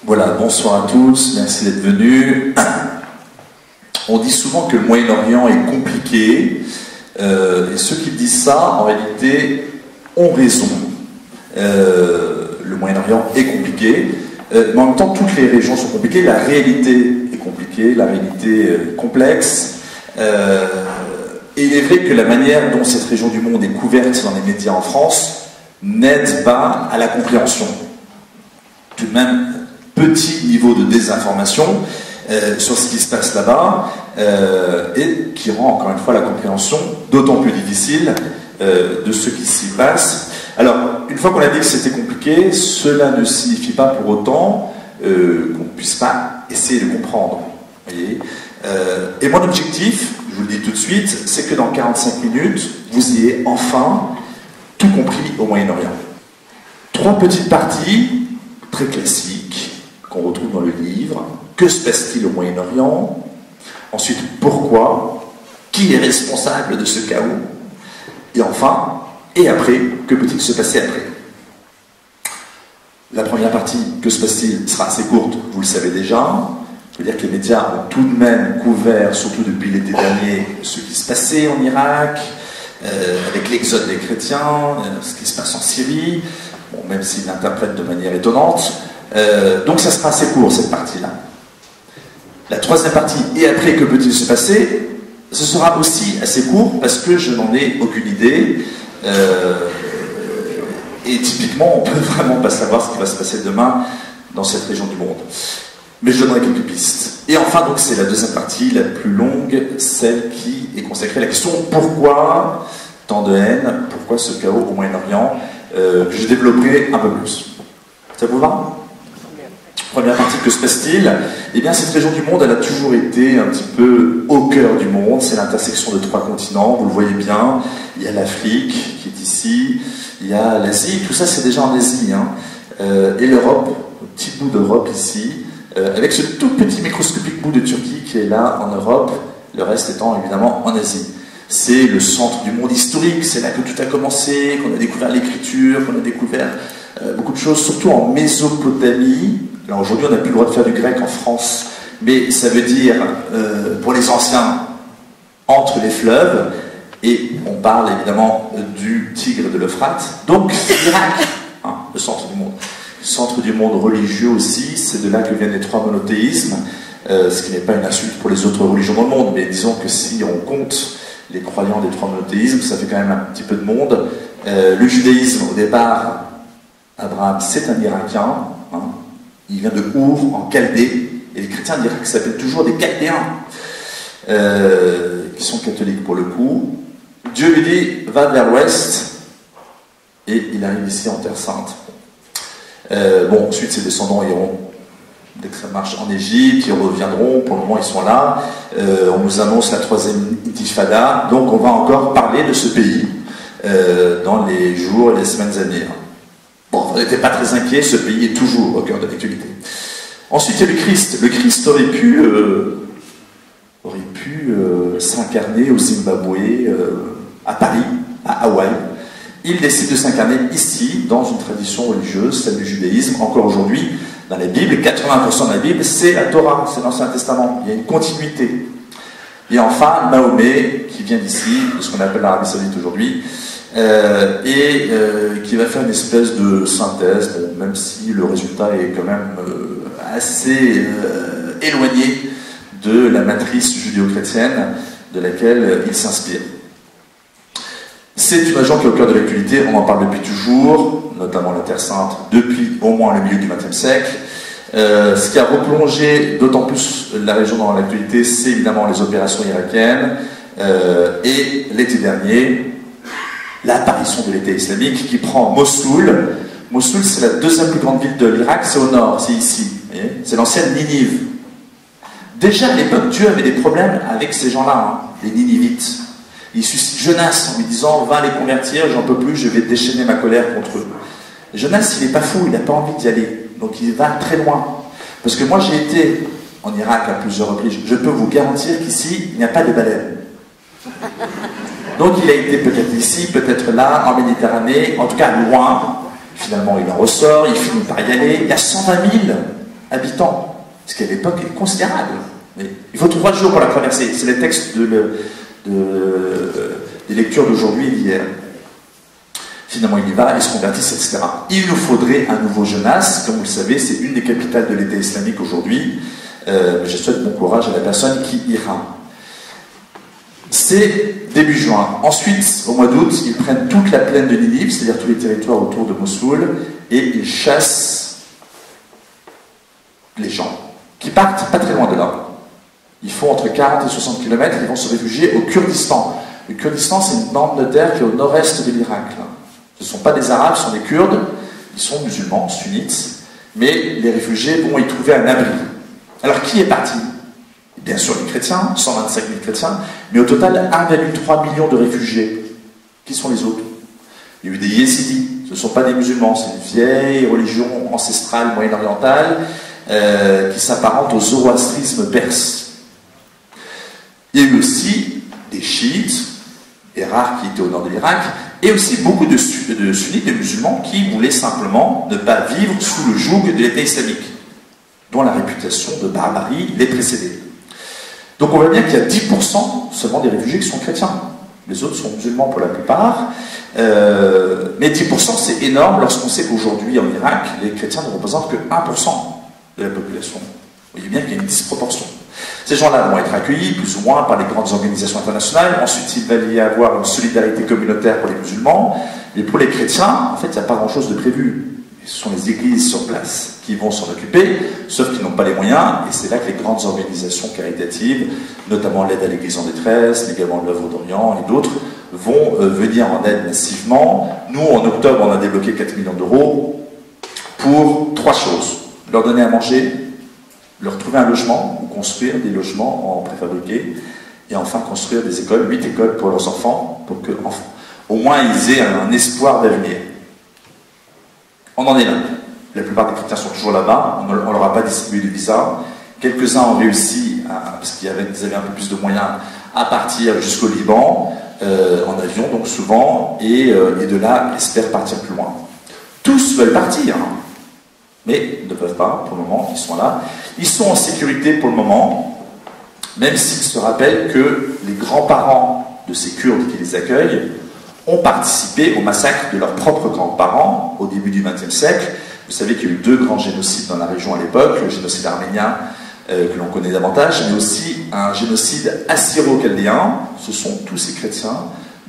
Voilà, bonsoir à tous, merci d'être venus. On dit souvent que le Moyen-Orient est compliqué, et ceux qui disent ça, en réalité, ont raison. Le Moyen-Orient est compliqué, mais en même temps, toutes les régions sont compliquées, la réalité est compliquée, la réalité est complexe, et il est vrai que la manière dont cette région du monde est couverte dans les médias en France n'aide pas à la compréhension. Tout de même, petit niveau de désinformation sur ce qui se passe là-bas et qui rend encore une fois la compréhension d'autant plus difficile de ce qui s'y passe. Alors, une fois qu'on a dit que c'était compliqué, cela ne signifie pas pour autant qu'on ne puisse pas essayer de comprendre. Voyez, et mon objectif, je vous le dis tout de suite, c'est que dans 45 minutes, vous ayez enfin tout compris au Moyen-Orient. 3 petites parties très classiques qu'on retrouve dans le livre. Que se passe-t-il au Moyen-Orient? Ensuite, pourquoi? Qui est responsable de ce chaos? Et enfin, et après, que peut-il se passer après? La première partie, que se passe-t-il, sera assez courte, vous le savez déjà. Je veux dire que les médias ont tout de même couvert, surtout depuis l'été dernier, ce qui se passait en Irak, avec l'exode des chrétiens, ce qui se passe en Syrie, bon, même s'ils l'interprètent de manière étonnante. Donc ça sera assez court, cette partie-là. La troisième partie, et après, que peut-il se passer? Ce sera aussi assez court, parce que je n'en ai aucune idée. Et typiquement, on ne peut vraiment pas savoir ce qui va se passer demain dans cette région du monde. Mais je donnerai quelques pistes. Et enfin, donc, c'est la deuxième partie, la plus longue, celle qui est consacrée à la question pourquoi tant de haine, pourquoi ce chaos au Moyen-Orient, que je développerai un peu plus. Ça vous va? Première partie, que se passe-t-il? Eh bien, cette région du monde, elle a toujours été un petit peu au cœur du monde. C'est l'intersection de 3 continents, vous le voyez bien. Il y a l'Afrique qui est ici, il y a l'Asie, tout ça c'est déjà en Asie. Hein. Et l'Europe, un petit bout d'Europe ici, avec ce tout petit microscopique bout de Turquie qui est là en Europe, le reste étant évidemment en Asie. C'est le centre du monde historique, c'est là que tout a commencé, qu'on a découvert l'écriture, qu'on a découvert beaucoup de choses, surtout en Mésopotamie. Alors aujourd'hui, on n'a plus le droit de faire du grec en France, mais ça veut dire, pour les anciens, entre les fleuves, et on parle évidemment du Tigre de l'Euphrate, donc l'Irak, hein, le centre du monde. Le centre du monde religieux aussi, c'est de là que viennent les 3 monothéismes, ce qui n'est pas une insulte pour les autres religions dans le monde, mais disons que si on compte les croyants des 3 monothéismes, ça fait quand même un petit peu de monde. Le judaïsme, au départ, Abraham, c'est un Irakien, hein. Il vient de Our, en Chaldée, et les chrétiens d'Irak s'appellent toujours des Chaldéens, qui sont catholiques pour le coup. Dieu lui dit, va vers l'ouest, et il arrive ici en Terre Sainte. Bon, ensuite ses descendants iront, dès que ça marche, en Égypte, ils reviendront, pour le moment ils sont là. On nous annonce la 3e intifada, donc on va encore parler de ce pays dans les jours et les semaines à venir. Bon, on n'était pas très inquiets, ce pays est toujours au cœur de l'actualité. Ensuite, il y a le Christ. Le Christ aurait pu s'incarner au Zimbabwe, à Paris, à Hawaï. Il décide de s'incarner ici, dans une tradition religieuse, celle du judaïsme. Encore aujourd'hui, dans la Bible, 80% de la Bible, c'est la Torah, c'est l'Ancien Testament. Il y a une continuité. Et enfin, Mahomet, qui vient d'ici, de ce qu'on appelle l'Arabie Saoudite aujourd'hui, qui va faire une espèce de synthèse, bon, même si le résultat est quand même assez éloigné de la matrice judéo-chrétienne de laquelle il s'inspire. C'est une région qui est au cœur de l'actualité, on en parle depuis toujours, notamment la Terre Sainte, depuis au moins le milieu du XXe siècle. Ce qui a replongé d'autant plus la région dans l'actualité, c'est évidemment les opérations irakiennes, et l'été dernier, l'apparition de l'État islamique qui prend Mossoul. Mossoul, c'est la 2e plus grande ville de l'Irak, c'est au nord, c'est ici. C'est l'ancienne Ninive. Déjà à l'époque, Dieu avait des problèmes avec ces gens-là, hein, les Ninivites. Il suscite Jonas en lui disant « Va les convertir, j'en peux plus, je vais déchaîner ma colère contre eux. » Jonas, il n'est pas fou, il n'a pas envie d'y aller. Donc il va très loin. Parce que moi, j'ai été en Irak à plusieurs reprises. Je peux vous garantir qu'ici, il n'y a pas de baleines. Donc il a été peut-être ici, peut-être là, en Méditerranée, en tout cas loin. Finalement, il en ressort, il finit par y aller. Il y a 120 000 habitants, ce qui à l'époque est considérable. Mais il faut 3 jours pour la traverser. C'est les textes des lectures d'aujourd'hui et d'hier. Finalement, il y va, ils se convertissent, etc. Il nous faudrait un nouveau Jonas. Comme vous le savez, c'est une des capitales de l'État islamique aujourd'hui. Je souhaite bon courage à la personne qui ira. C'est début juin. Ensuite, au mois d'août, ils prennent toute la plaine de Ninive, c'est-à-dire tous les territoires autour de Mossoul, et ils chassent les gens qui partent pas très loin de là. Ils font entre 40 et 60 km, ils vont se réfugier au Kurdistan. Le Kurdistan, c'est une bande de terre qui est au nord-est de l'Irak. Ce ne sont pas des Arabes, ce sont des Kurdes, ils sont musulmans, sunnites, mais les réfugiés vont y trouver un abri. Alors qui est parti? Bien sûr les chrétiens, 125 000 chrétiens, mais au total 1,3 million de réfugiés. Qui sont les autres? Il y a eu des yézidis, ce ne sont pas des musulmans, c'est une vieille religion ancestrale moyen-orientale qui s'apparente au zoroastrisme perse. Il y a eu aussi des chiites, des rares qui étaient au nord de l'Irak, et aussi beaucoup de sunnites, de musulmans qui voulaient simplement ne pas vivre sous le joug de l'État islamique, dont la réputation de barbarie les précédait. Donc on voit bien qu'il y a 10% seulement des réfugiés qui sont chrétiens. Les autres sont musulmans pour la plupart. Mais 10% c'est énorme lorsqu'on sait qu'aujourd'hui en Irak, les chrétiens ne représentent que 1% de la population. Vous voyez bien qu'il y a une disproportion. Ces gens-là vont être accueillis plus ou moins par les grandes organisations internationales. Ensuite, il va y avoir une solidarité communautaire pour les musulmans. Mais pour les chrétiens, en fait, il n'y a pas grand-chose de prévu. Ce sont les églises sur place qui vont s'en occuper, sauf qu'ils n'ont pas les moyens, et c'est là que les grandes organisations caritatives, notamment l'aide à l'église en détresse, également l'œuvre d'Orient et d'autres, vont venir en aide massivement. Nous, en octobre, on a débloqué 4 millions d'euros pour 3 choses. Leur donner à manger, leur trouver un logement, ou construire des logements en préfabriqué, et enfin construire des écoles, 8 écoles pour leurs enfants, pour que au moins ils aient un espoir d'avenir. On en est là. La plupart des chrétiens sont toujours là-bas, on ne leur a pas distribué de visa. Quelques-uns ont réussi, parce qu'ils avaient un peu plus de moyens, à partir jusqu'au Liban, en avion donc souvent, et de là espèrent partir plus loin. Tous veulent partir, mais ne peuvent pas pour le moment, ils sont là. Ils sont en sécurité pour le moment, même s'ils se rappellent que les grands-parents de ces Kurdes qui les accueillent ont participé au massacre de leurs propres grands-parents au début du XXe siècle. Vous savez qu'il y a eu 2 grands génocides dans la région à l'époque, le génocide arménien que l'on connaît davantage, mais aussi un génocide assyro-chaldéen. Ce sont tous ces chrétiens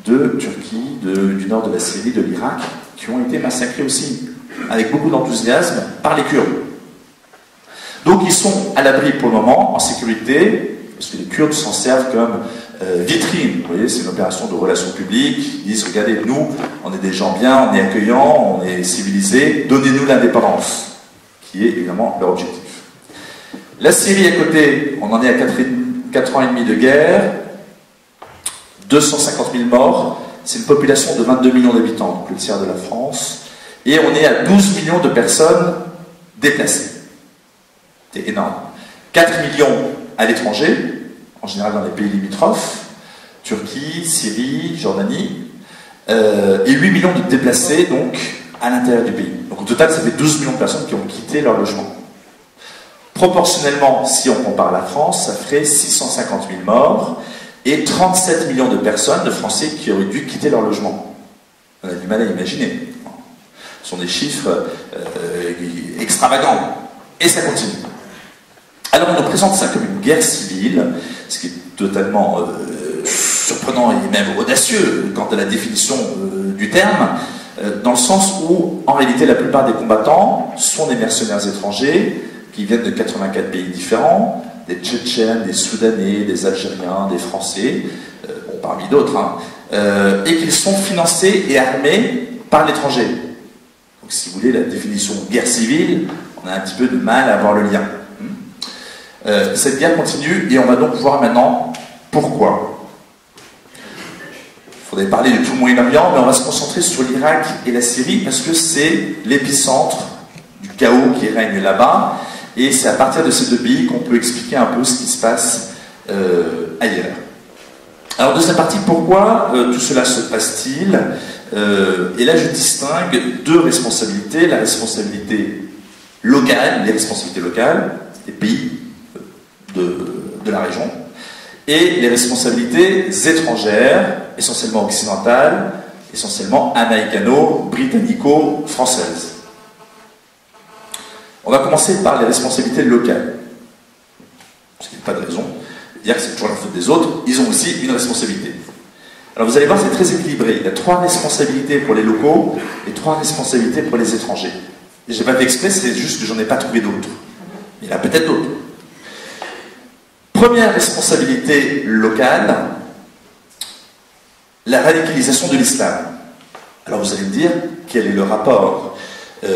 de Turquie, du nord de la Syrie, de l'Irak, qui ont été massacrés aussi, avec beaucoup d'enthousiasme, par les Kurdes. Donc ils sont à l'abri pour le moment, en sécurité, parce que les Kurdes s'en servent comme vitrine. Vous voyez, c'est une opération de relations publiques. Ils disent, regardez, nous, on est des gens bien, on est accueillants, on est civilisés, donnez-nous l'indépendance, qui est évidemment leur objectif. La Syrie à côté, on en est à 4 ans et demi de guerre, 250 000 morts, c'est une population de 22 millions d'habitants, donc le tiers de la France, et on est à 12 millions de personnes déplacées. C'est énorme. 4 millions à l'étranger, en général dans les pays limitrophes, Turquie, Syrie, Jordanie, et 8 millions de déplacés donc à l'intérieur du pays. Donc au total, ça fait 12 millions de personnes qui ont quitté leur logement. Proportionnellement, si on compare la France, ça ferait 650 000 morts et 37 millions de personnes, de Français, qui auraient dû quitter leur logement. On a du mal à imaginer. Ce sont des chiffres extravagants. Et ça continue. Alors on nous présente ça comme une guerre civile, ce qui est totalement surprenant et même audacieux quant à la définition du terme, dans le sens où, en réalité, la plupart des combattants sont des mercenaires étrangers qui viennent de 84 pays différents, des Tchétchènes, des Soudanais, des Algériens, des Français, bon, parmi d'autres, et qu'ils sont financés et armés par l'étranger. Donc si vous voulez, la définition de guerre civile, on a un petit peu de mal à voir le lien. Cette guerre continue et on va donc voir maintenant pourquoi. Il faudrait parler de tout le Moyen-Orient, mais on va se concentrer sur l'Irak et la Syrie parce que c'est l'épicentre du chaos qui règne là-bas et c'est à partir de ces 2 pays qu'on peut expliquer un peu ce qui se passe ailleurs. Alors deuxième partie, pourquoi tout cela se passe-t-il et là je distingue 2 responsabilités, la responsabilité locales, les responsabilités locales des pays de la région, et les responsabilités étrangères, essentiellement occidentales, essentiellement américano-britannico-françaises. On va commencer par les responsabilités locales. Parce qu'il n'y a pas de raison de dire que c'est toujours la faute des autres, ils ont aussi une responsabilité. Alors vous allez voir, c'est très équilibré. Il y a 3 responsabilités pour les locaux et 3 responsabilités pour les étrangers. Et je n'ai pas fait exprès, c'est juste que j'en ai pas trouvé d'autres. Il y en a peut-être d'autres. Première responsabilité locale, la radicalisation de l'islam. Alors vous allez me dire, quel est le rapport Et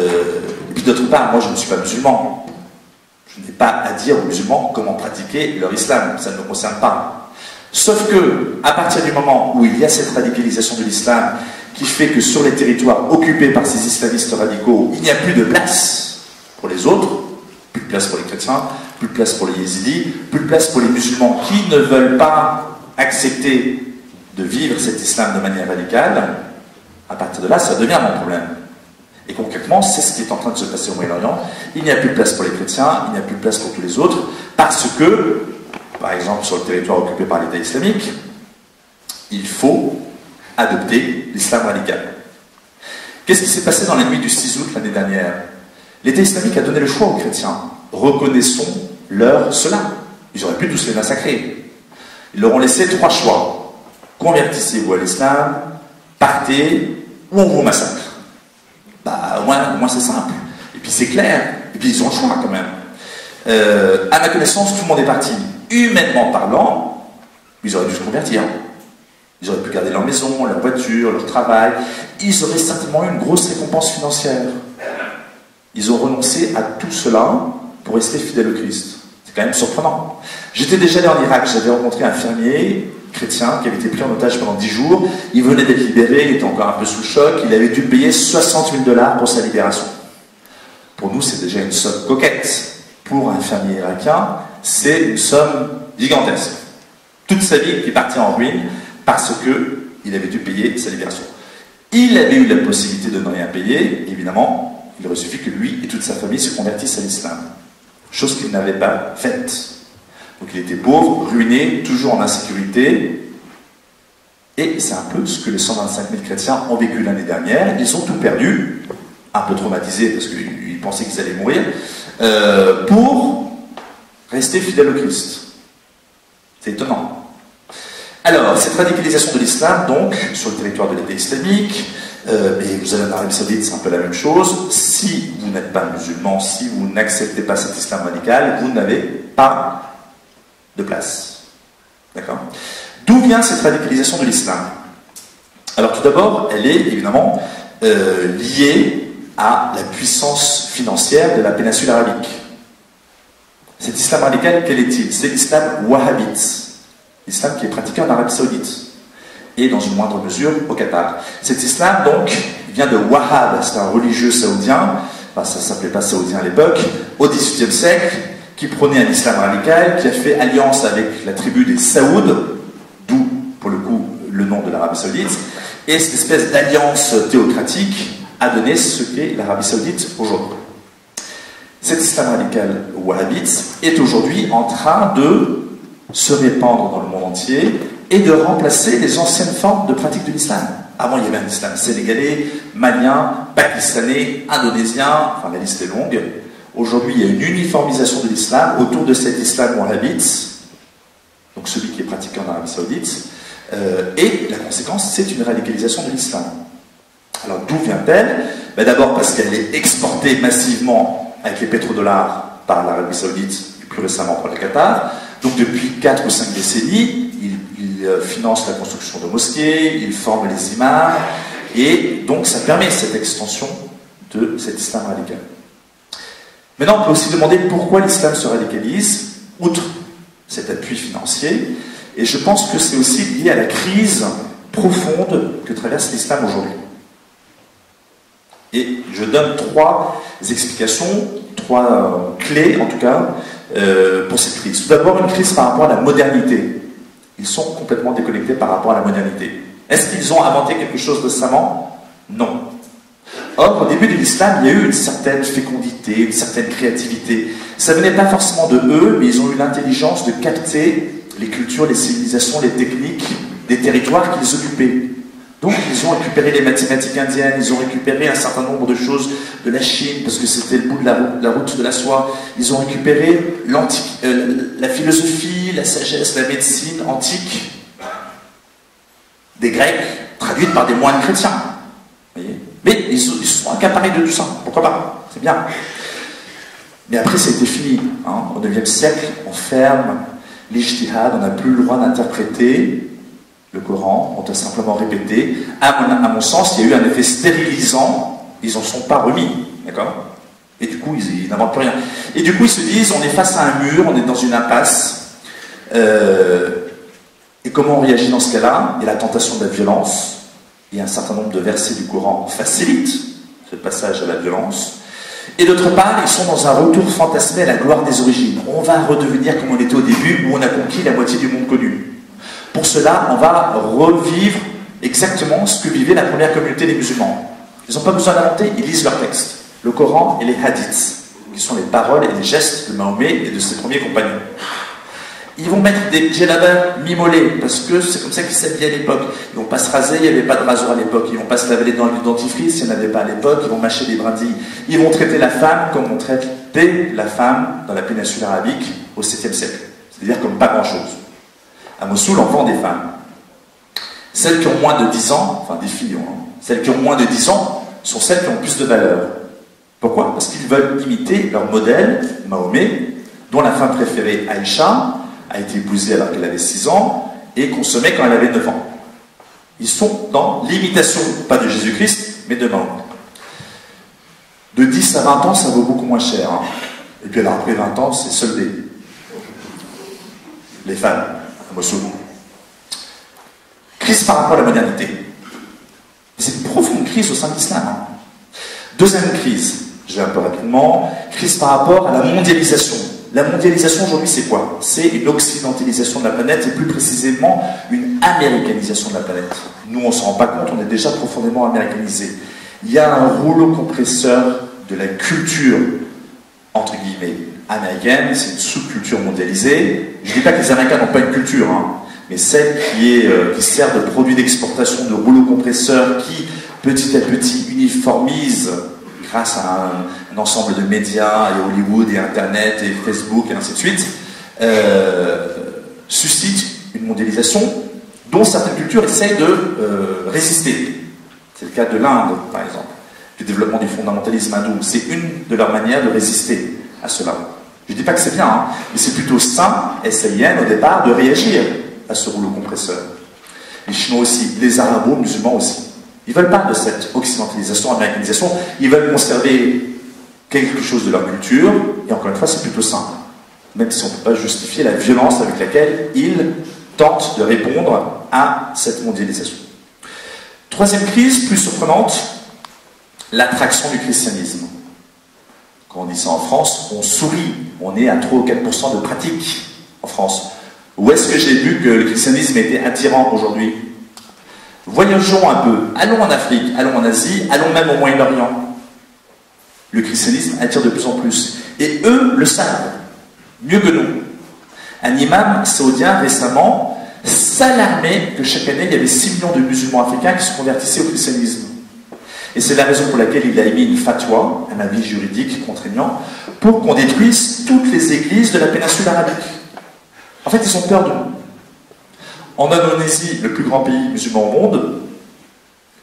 puis d'autre part, moi je ne suis pas musulman. Je n'ai pas à dire aux musulmans comment pratiquer leur islam, ça ne me concerne pas. Sauf que, à partir du moment où il y a cette radicalisation de l'islam qui fait que sur les territoires occupés par ces islamistes radicaux, il n'y a plus de place pour les autres, plus de place pour les chrétiens, plus de place pour les yézidis, plus de place pour les musulmans qui ne veulent pas accepter de vivre cet islam de manière radicale, à partir de là, ça devient mon problème. Et concrètement, c'est ce qui est en train de se passer au Moyen-Orient. Il n'y a plus de place pour les chrétiens, il n'y a plus de place pour tous les autres, parce que, par exemple, sur le territoire occupé par l'État islamique, il faut adopter l'islam radical. Qu'est-ce qui s'est passé dans la nuit du 6 août l'année dernière? L'État islamique a donné le choix aux chrétiens. Reconnaissons-leur cela. Ils auraient pu tous les massacrer. Ils leur ont laissé 3 choix. Convertissez-vous à l'islam, partez, ou on vous massacre. Bah, au moins c'est simple. Et puis c'est clair. Et puis ils ont le choix quand même. À ma connaissance, tout le monde est parti. Humainement parlant, ils auraient dû se convertir. Ils auraient pu garder leur maison, leur voiture, leur travail. Ils auraient certainement eu une grosse récompense financière. Ils ont renoncé à tout cela pour rester fidèles au Christ. C'est quand même surprenant. J'étais déjà allé en Irak, j'avais rencontré un fermier chrétien qui avait été pris en otage pendant 10 jours. Il venait d'être libéré, il était encore un peu sous le choc. Il avait dû payer 60 000 $ pour sa libération. Pour nous, c'est déjà une somme coquette. Pour un fermier irakien, c'est une somme gigantesque. Toute sa vie est partie en ruine parce qu'il avait dû payer sa libération. Il avait eu la possibilité de ne rien payer, évidemment, il aurait suffi que lui et toute sa famille se convertissent à l'islam. Chose qu'il n'avait pas faite. Donc il était pauvre, ruiné, toujours en insécurité. Et c'est un peu ce que les 125 000 chrétiens ont vécu l'année dernière. Ils ont tout perdu, un peu traumatisés parce qu'ils pensaient qu'ils allaient mourir, pour rester fidèles au Christ. C'est étonnant. Alors, cette radicalisation de l'islam, donc, sur le territoire de l'État islamique, et vous allez en Arabie Saoudite, c'est un peu la même chose. Si vous n'êtes pas musulman, si vous n'acceptez pas cet islam radical, vous n'avez pas de place. D'accord? D'où vient cette radicalisation de l'islam? Alors, tout d'abord, elle est évidemment liée à la puissance financière de la péninsule arabique. Cet islam radical, quel est-il? C'est l'islam wahhabite. L'islam qui est pratiqué en Arabie Saoudite et dans une moindre mesure au Qatar. Cet islam donc vient de Wahhab, c'est un religieux saoudien, enfin ça ne s'appelait pas saoudien à l'époque, au XVIIIe siècle, qui prônait un islam radical, qui a fait alliance avec la tribu des Saouds, d'où pour le coup le nom de l'Arabie Saoudite, et cette espèce d'alliance théocratique a donné ce qu'est l'Arabie Saoudite aujourd'hui. Cet islam radical wahhabite est aujourd'hui en train de se répandre dans le monde entier et de remplacer les anciennes formes de pratique de l'islam. Avant, il y avait un islam sénégalais, malien, pakistanais, indonésien, enfin la liste est longue. Aujourd'hui, il y a une uniformisation de l'islam autour de cet islam wahhabite, donc celui qui est pratiqué en Arabie Saoudite, et la conséquence, c'est une radicalisation de l'islam. Alors, d'où vient-elle? Ben, d'abord parce qu'elle est exportée massivement avec les pétrodollars par l'Arabie Saoudite et plus récemment par le Qatar. Donc depuis 4 ou 5 décennies, il finance la construction de mosquées, il forme les imams, et donc ça permet cette extension de cet islam radical. Maintenant, on peut aussi demander pourquoi l'islam se radicalise, outre cet appui financier, et je pense que c'est aussi lié à la crise profonde que traverse l'islam aujourd'hui. Et je donne 3 explications, 3 clés en tout cas, pour cette crise. Tout d'abord, une crise par rapport à la modernité. Ils sont complètement déconnectés par rapport à la modernité. Est-ce qu'ils ont inventé quelque chose récemment? Non. Or, au début de l'islam, il y a eu une certaine fécondité, une certaine créativité. Ça venait pas forcément de eux, mais ils ont eu l'intelligence de capter les cultures, les civilisations, les techniques des territoires qu'ils occupaient. Donc, ils ont récupéré les mathématiques indiennes, ils ont récupéré un certain nombre de choses de la Chine, parce que c'était le bout de la route de la soie. Ils ont récupéré la philosophie, la sagesse, la médecine antique des Grecs, traduite par des moines chrétiens. Vous voyez ? Mais ils se sont accaparés de tout ça. Pourquoi pas? C'est bien. Mais après, c'était fini. Hein. Au IXe siècle, on ferme l'ijtihad, on n'a plus le droit d'interpréter le Coran, on doit simplement répéter. À mon sens, il y a eu un effet stérilisant, ils n'en sont pas remis, d'accord? Et du coup, ils n'inventent plus rien. Et du coup, ils se disent, on est face à un mur, on est dans une impasse, et comment on réagit dans ce cas-là? Il y a la tentation de la violence, et un certain nombre de versets du Coran facilitent ce passage à la violence. Et d'autre part, ils sont dans un retour fantasmé à la gloire des origines. On va redevenir comme on était au début, où on a conquis la moitié du monde connu. Pour cela, on va revivre exactement ce que vivait la première communauté des musulmans. Ils n'ont pas besoin d'inventer, ils lisent leur texte. Le Coran et les hadiths, qui sont les paroles et les gestes de Mahomet et de ses premiers compagnons. Ils vont mettre des djellabas mimolés, parce que c'est comme ça qu'ils s'habillaient à l'époque. Ils ne vont pas se raser, il n'y avait pas de rasoir à l'époque. Ils ne vont pas se laver les dents avec du dentifrice, s'il n'y en avait pas à l'époque. Ils vont mâcher des brindilles. Ils vont traiter la femme comme on traitait la femme dans la péninsule arabique au 7e siècle. C'est-à-dire comme pas grand-chose. À Mossoul, on vend des femmes. Celles qui ont moins de 10 ans, enfin des filles, hein, celles qui ont moins de 10 ans sont celles qui ont plus de valeur. Pourquoi? Parce qu'ils veulent imiter leur modèle, Mahomet, dont la femme préférée, Aïcha, a été épousée alors qu'elle avait 6 ans et consommée quand elle avait 9 ans. Ils sont dans l'imitation, pas de Jésus-Christ, mais de Mahomet. De 10 à 20 ans, ça vaut beaucoup moins cher. Hein. Et puis alors après 20 ans, c'est soldé. Les femmes. Crise par rapport à la modernité. C'est une profonde crise au sein de l'islam. Hein. Deuxième crise, je vais un peu rapidement, crise par rapport à la mondialisation. La mondialisation aujourd'hui c'est quoi? C'est une occidentalisation de la planète et plus précisément une américanisation de la planète. Nous on ne s'en rend pas compte, on est déjà profondément américanisé. Il y a un rouleau compresseur de la culture, entre guillemets, américaine, c'est une sous-culture mondialisée. Je ne dis pas que les Américains n'ont pas une culture, hein, mais celle qui sert de produit d'exportation, de rouleau compresseur, qui petit à petit uniformise, grâce à un ensemble de médias, et Hollywood, et Internet, et Facebook, et ainsi de suite, suscite une mondialisation dont certaines cultures essayent de résister. C'est le cas de l'Inde, par exemple, du développement du fondamentalisme hindou. C'est une de leurs manières de résister à cela. Je ne dis pas que c'est bien, hein, mais c'est plutôt sain, SAIN, au départ, de réagir à ce rouleau compresseur. Les Chinois aussi, les Arabo-musulmans aussi. Ils ne veulent pas de cette occidentalisation, américanisation, ils veulent conserver quelque chose de leur culture, et encore une fois, c'est plutôt sain. Même si on ne peut pas justifier la violence avec laquelle ils tentent de répondre à cette mondialisation. Troisième crise, plus surprenante, l'attraction du christianisme. Quand on dit ça en France, on sourit. On est à 3 ou 4% de pratique en France. Où est-ce que j'ai vu que le christianisme était attirant aujourd'hui? Voyageons un peu. Allons en Afrique, allons en Asie, allons même au Moyen-Orient. Le christianisme attire de plus en plus. Et eux le savent, mieux que nous. Un imam saoudien récemment s'alarmait que chaque année, il y avait 6 millions de musulmans africains qui se convertissaient au christianisme. Et c'est la raison pour laquelle il a émis une fatwa, un avis juridique contraignant, pour qu'on détruise toutes les églises de la péninsule arabique. En fait, ils ont peur de nous. En Indonésie, le plus grand pays musulman au monde,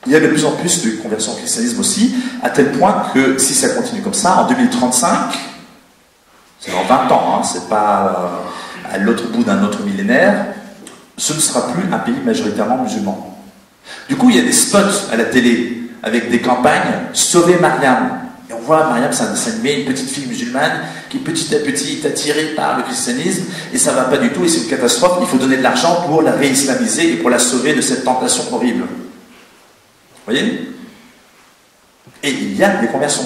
il y a de plus en plus de conversions au christianisme aussi, à tel point que si ça continue comme ça, en 2035, c'est dans 20 ans, hein, c'est pas à l'autre bout d'un autre millénaire, ce ne sera plus un pays majoritairement musulman. Du coup, il y a des spots à la télé avec des campagnes « Sauvez Mariam ». Et on voit Mariam, c'est un dessin animé, une petite fille musulmane qui petit à petit est attirée par le christianisme et ça ne va pas du tout et c'est une catastrophe. Il faut donner de l'argent pour la réislamiser et pour la sauver de cette tentation horrible. Vous voyez? Et il y a des conversions.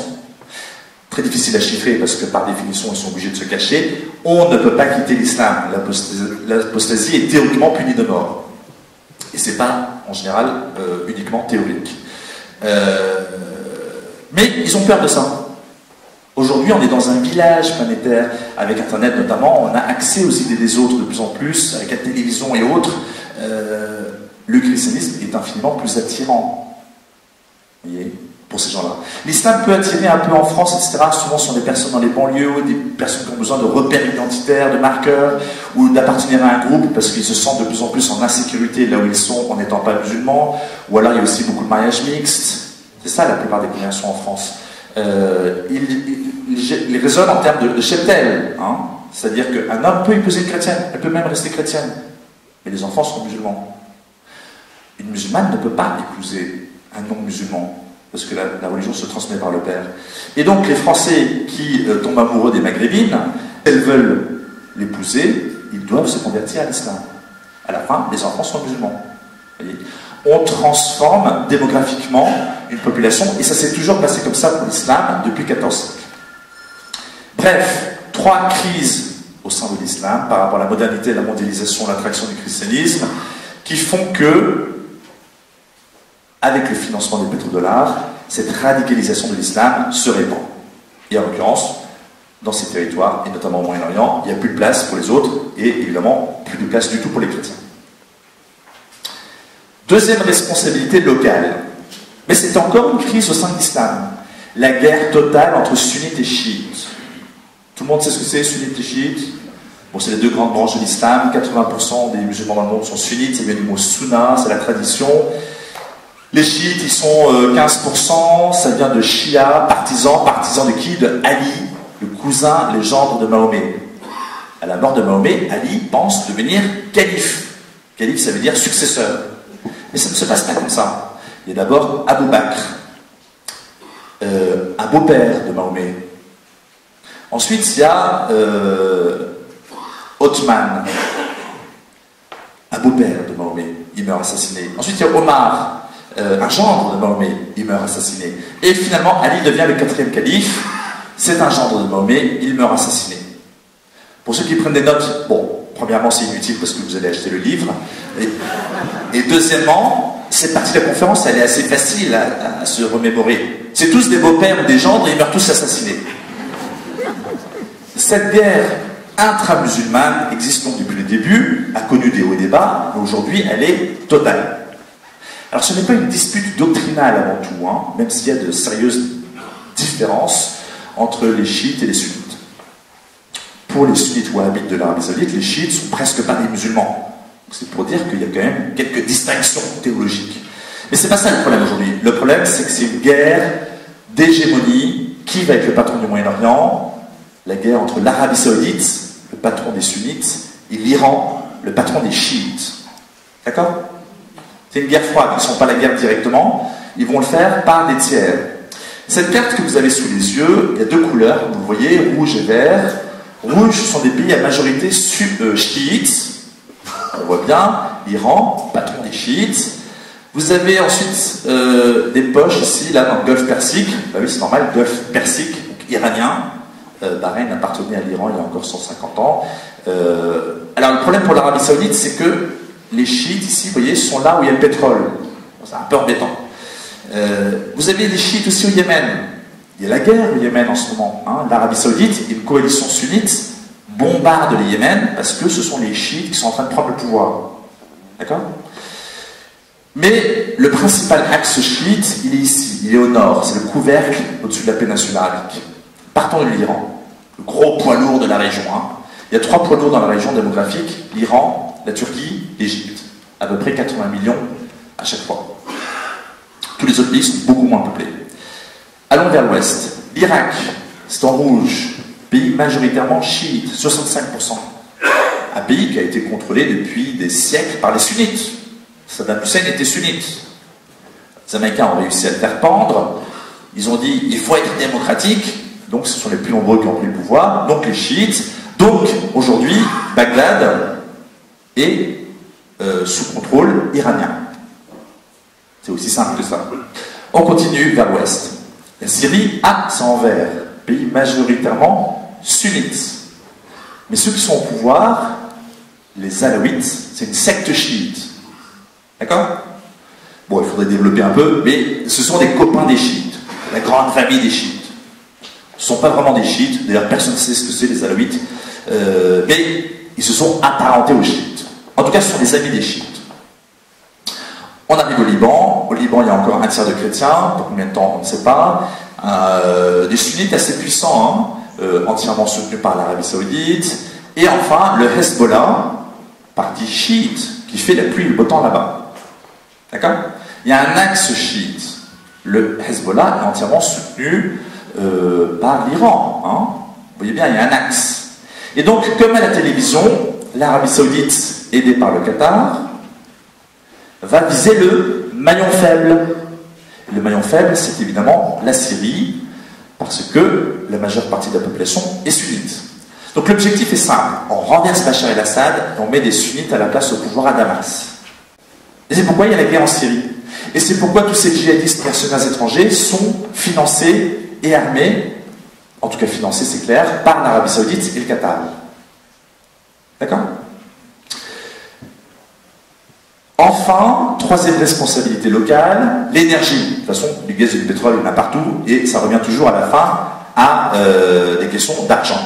Très difficile à chiffrer parce que par définition ils sont obligés de se cacher. On ne peut pas quitter l'islam. L'apostasie est théoriquement punie de mort. Et ce n'est pas en général uniquement théorique. Mais ils ont peur de ça. Aujourd'hui, on est dans un village planétaire, avec Internet notamment, on a accès aux idées des autres de plus en plus, avec la télévision et autres. Le christianisme est infiniment plus attirant, vous voyez, pour ces gens-là. L'islam peut attirer un peu en France, etc. Souvent, ce sont des personnes dans les banlieues, des personnes qui ont besoin de repères identitaires, de marqueurs, ou d'appartenir à un groupe, parce qu'ils se sentent de plus en plus en insécurité là où ils sont en n'étant pas musulmans. Ou alors, il y a aussi beaucoup de mariages mixtes. C'est ça la plupart des conversions en France. Il résonne en termes de cheptel, hein. C'est-à-dire qu'un homme peut épouser une chrétienne, elle peut même rester chrétienne, mais les enfants sont musulmans. Une musulmane ne peut pas épouser un non-musulman, parce que la religion se transmet par le père. Et donc les Français qui tombent amoureux des Maghrébines, elles veulent l'épouser, ils doivent se convertir à l'islam. À la fin, les enfants sont musulmans. Voyez, on transforme démographiquement une population, et ça s'est toujours passé comme ça pour l'islam depuis 14 siècles. Bref, 3 crises au sein de l'islam par rapport à la modernité, la mondialisation, l'attraction du christianisme, qui font que, avec le financement des pétrodollars, cette radicalisation de l'islam se répand. Et en l'occurrence, dans ces territoires, et notamment au Moyen-Orient, il n'y a plus de place pour les autres, et évidemment, plus de place du tout pour les chrétiens. Deuxième responsabilité locale. Mais c'est encore une crise au sein de l'islam. La guerre totale entre sunnites et chiites. Tout le monde sait ce que c'est, sunnites et chiites. Bon, c'est les deux grandes branches de l'islam. 80% des musulmans dans le monde sont sunnites. Ça vient du mot sunna, c'est la tradition. Les chiites, ils sont 15%. Ça vient de Shia, partisans. Partisans de qui? De Ali, le cousin, le gendre de Mahomet. À la mort de Mahomet, Ali pense devenir calife. Calife, ça veut dire successeur. Mais ça ne se passe pas comme ça. Il y a d'abord Abou Bakr, un beau-père de Mahomet. Ensuite, il y a Othman, un beau-père de Mahomet, il meurt assassiné. Ensuite, il y a Omar, un gendre de Mahomet, il meurt assassiné. Et finalement, Ali devient le 4e calife, c'est un gendre de Mahomet, il meurt assassiné. Pour ceux qui prennent des notes, bon, premièrement, c'est inutile parce que vous allez acheter le livre. Et deuxièmement, cette partie de la conférence, elle est assez facile à se remémorer. C'est tous des beaux-pères ou des gendres et ils meurent tous assassinés. Cette guerre intra-musulmane existe donc depuis le début, a connu des hauts et des bas, mais aujourd'hui, elle est totale. Alors, ce n'est pas une dispute doctrinale avant tout, hein, même s'il y a de sérieuses différences entre les chiites et les sunnites. Pour les sunnites wahhabites de l'Arabie Saoudite, les chiites sont presque pas des musulmans. C'est pour dire qu'il y a quand même quelques distinctions théologiques. Mais c'est pas ça le problème aujourd'hui. Le problème, c'est que c'est une guerre d'hégémonie. Qui va être le patron du Moyen-Orient? La guerre entre l'Arabie Saoudite, le patron des sunnites, et l'Iran, le patron des chiites. D'accord? C'est une guerre froide. Ils ne sont pas la guerre directement. Ils vont le faire par des tiers. Cette carte que vous avez sous les yeux, il y a 2 couleurs, vous voyez, rouge et vert. Rouge, ce sont des pays à majorité chiites. On voit bien l'Iran, patron des chiites. Vous avez ensuite des poches ici, là, dans le Golfe Persique. Bah oui, c'est normal, Golfe Persique, donc iranien. Bahreïn appartenait à l'Iran il y a encore 150 ans. Alors, le problème pour l'Arabie Saoudite, c'est que les chiites, ici, vous voyez, sont là où il y a le pétrole. C'est un peu embêtant. Vous avez des chiites aussi au Yémen. Il y a la guerre au Yémen en ce moment. Hein. L'Arabie Saoudite, une coalition sunnite, bombarde le Yémen parce que ce sont les chiites qui sont en train de prendre le pouvoir. D'accord? Mais le principal axe chiite, il est ici, il est au nord, c'est le couvercle au-dessus de la péninsule arabique. Partons de l'Iran, le gros poids lourd de la région. Hein. Il y a 3 poids lourds dans la région démographique, l'Iran, la Turquie, l'Égypte. À peu près 80 millions à chaque fois. Tous les autres pays sont beaucoup moins peuplés. Allons vers l'ouest. L'Irak, c'est en rouge. Pays majoritairement chiite, 65%. Un pays qui a été contrôlé depuis des siècles par les sunnites. Saddam Hussein était sunnite. Les Américains ont réussi à le faire pendre. Ils ont dit, il faut être démocratique. Donc ce sont les plus nombreux qui ont pris le pouvoir. Donc les chiites. Donc aujourd'hui, Bagdad est sous contrôle iranien. C'est aussi simple que ça. On continue vers l'ouest. La Syrie, c'est en vert. Pays majoritairement sunnites. Mais ceux qui sont au pouvoir, les Alaouites, c'est une secte chiite. D'accord? Bon, il faudrait développer un peu, mais ce sont des copains des chiites. la grande famille des chiites. Ce ne sont pas vraiment des chiites, d'ailleurs personne ne sait ce que c'est les alaouites, mais ils se sont apparentés aux chiites. En tout cas, ce sont des amis des chiites. On arrive au Liban. Au Liban, il y a encore un tiers de chrétiens. Pour combien de temps, on ne sait pas. Des sunnites assez puissants, entièrement soutenus par l'Arabie Saoudite. Et enfin, le Hezbollah, parti chiite, qui fait la pluie et le beau temps là-bas. D'accord? Il y a un axe chiite. Le Hezbollah est entièrement soutenu par l'Iran. Vous voyez bien, il y a un axe. Et donc, comme à la télévision, l'Arabie Saoudite, aidée par le Qatar, va viser le maillon faible. Le maillon faible, c'est évidemment la Syrie, parce que la majeure partie de la population est sunnite. Donc l'objectif est simple, on renverse Bachar el-Assad et on met des sunnites à la place au pouvoir à Damas. Et c'est pourquoi il y a la guerre en Syrie. Et c'est pourquoi tous ces djihadistes mercenaires étrangers sont financés et armés, en tout cas financés c'est clair, par l'Arabie Saoudite et le Qatar. D'accord ? Enfin, troisième responsabilité locale, l'énergie. De toute façon, du gaz et du pétrole, il y en a partout, et ça revient toujours à la fin à des questions d'argent.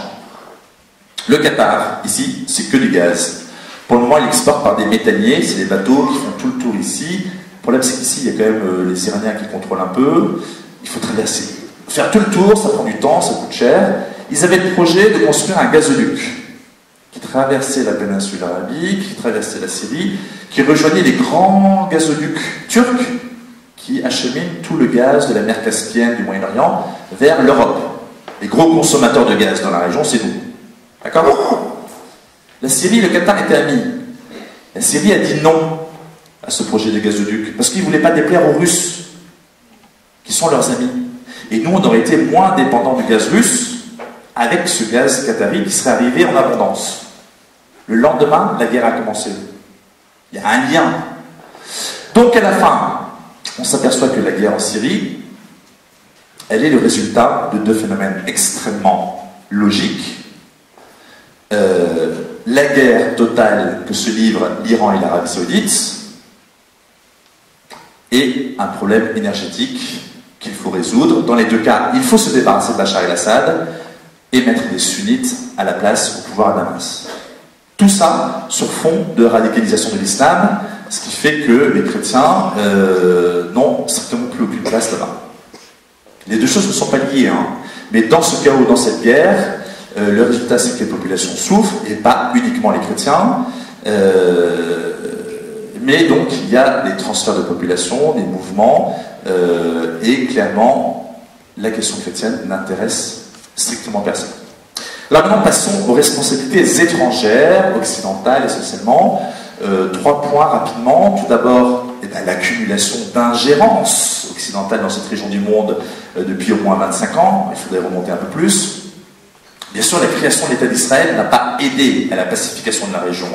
Le Qatar, ici, c'est que du gaz. Pour le moment, il exporte par des méthaniers, c'est des bateaux qui font tout le tour ici. Le problème, c'est qu'ici, il y a quand même les Iraniens qui contrôlent un peu. Il faut traverser. Faire tout le tour, ça prend du temps, ça coûte cher. Ils avaient le projet de construire un gazoduc qui traversait la péninsule arabique, qui traversait la Syrie, qui rejoignait les grands gazoducs turcs qui acheminent tout le gaz de la mer Caspienne du Moyen-Orient vers l'Europe. Les gros consommateurs de gaz dans la région, c'est nous. D'accord? La Syrie et le Qatar étaient amis. La Syrie a dit non à ce projet de gazoduc parce qu'ils ne voulaient pas déplaire aux Russes, qui sont leurs amis. Et nous, on aurait été moins dépendants du gaz russe avec ce gaz qatari qui serait arrivé en abondance. Le lendemain, la guerre a commencé. Il y a un lien. Donc à la fin, on s'aperçoit que la guerre en Syrie, elle est le résultat de deux phénomènes extrêmement logiques. La guerre totale que se livrent l'Iran et l'Arabie Saoudite et un problème énergétique qu'il faut résoudre. Dans les deux cas, il faut se débarrasser de Bachar el-Assad et mettre des sunnites à la place au pouvoir à Damas. Tout ça sur fond de radicalisation de l'islam, ce qui fait que les chrétiens n'ont certainement plus aucune place là-bas. Les deux choses ne sont pas liées, mais dans ce chaos, dans cette guerre, le résultat c'est que les populations souffrent, et pas uniquement les chrétiens, mais donc il y a des transferts de population, des mouvements, et clairement la question chrétienne n'intéresse strictement personne. Alors maintenant, passons aux responsabilités étrangères, occidentales essentiellement. Trois points rapidement. Tout d'abord, l'accumulation d'ingérence occidentale dans cette région du monde depuis au moins 25 ans. Il faudrait remonter un peu plus. Bien sûr, la création de l'État d'Israël n'a pas aidé à la pacification de la région.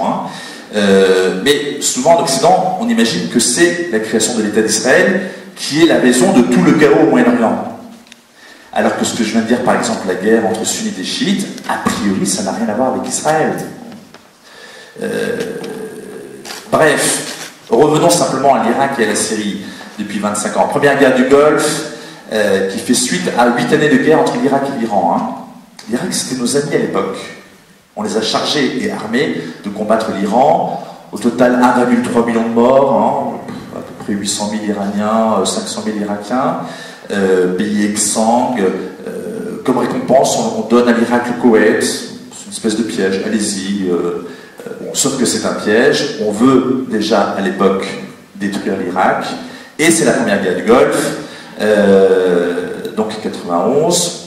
Mais souvent, en Occident, on imagine que c'est la création de l'État d'Israël qui est la raison de tout le chaos au Moyen-Orient. Alors que ce que je viens de dire, par exemple, la guerre entre sunnites et chiites, a priori, ça n'a rien à voir avec Israël. Bref, revenons simplement à l'Irak et à la Syrie depuis 25 ans. Première guerre du Golfe, qui fait suite à 8 années de guerre entre l'Irak et l'Iran. L'Irak, c'était nos amis à l'époque. On les a chargés et armés de combattre l'Iran. Au total, 1,3 million de morts, à peu près 800 000 Iraniens, 500 000 Irakiens. Pays exsangue, comme récompense on donne à l'Irak le Koweït, c'est une espèce de piège, allez-y, sauf que c'est un piège, on veut déjà à l'époque détruire l'Irak, et c'est la première guerre du Golfe, donc 91,